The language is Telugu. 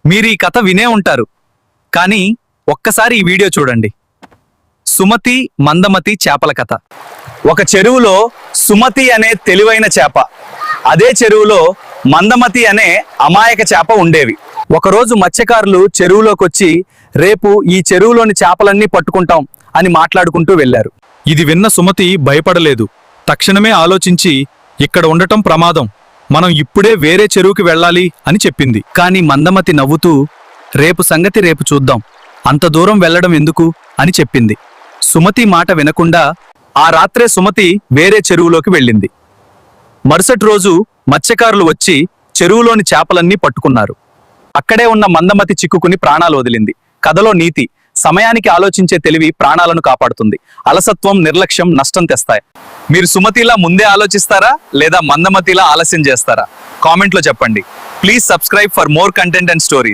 మీరు ఈ కథ వినే ఉంటారు, కానీ ఒక్కసారి ఈ వీడియో చూడండి. సుమతి మందమతి చేపల కథ. ఒక చెరువులో సుమతి అనే తెలివైన చేప, అదే చెరువులో మందమతి అనే అమాయక చేప ఉండేవి. ఒకరోజు మత్స్యకారులు చెరువులోకొచ్చి రేపు ఈ చెరువులోని చేపలన్నీ పట్టుకుంటాం అని మాట్లాడుకుంటూ వెళ్లారు. ఇది విన్న సుమతి భయపడలేదు. తక్షణమే ఆలోచించి, ఇక్కడ ఉండటం ప్రమాదం, మనం ఇప్పుడే వేరే చెరువుకి వెళ్ళాలి అని చెప్పింది. కాని మందమతి నవ్వుతూ, రేపు సంగతి రేపు చూద్దాం, అంత దూరం వెళ్లడం ఎందుకు అని చెప్పింది. సుమతి మాట వినకుండా ఆ రాత్రే సుమతి వేరే చెరువులోకి వెళ్ళింది. మరుసటి రోజు మత్స్యకారులు వచ్చి చెరువులోని చేపలన్నీ పట్టుకున్నారు. అక్కడే ఉన్న మందమతి చిక్కుకుని ప్రాణాలు వదిలింది. కథలో నీతి: సమయానికి ఆలోచించే తెలివి ప్రాణాలను కాపాడుతుంది. అలసత్వం, నిర్లక్ష్యం నష్టం తెస్తాయి. మీరు సుమతిలా ముందే ఆలోచిస్తారా లేదా మందమతిలా ఆలస్యం చేస్తారా? కామెంట్లో చెప్పండి. Please subscribe for more content and stories.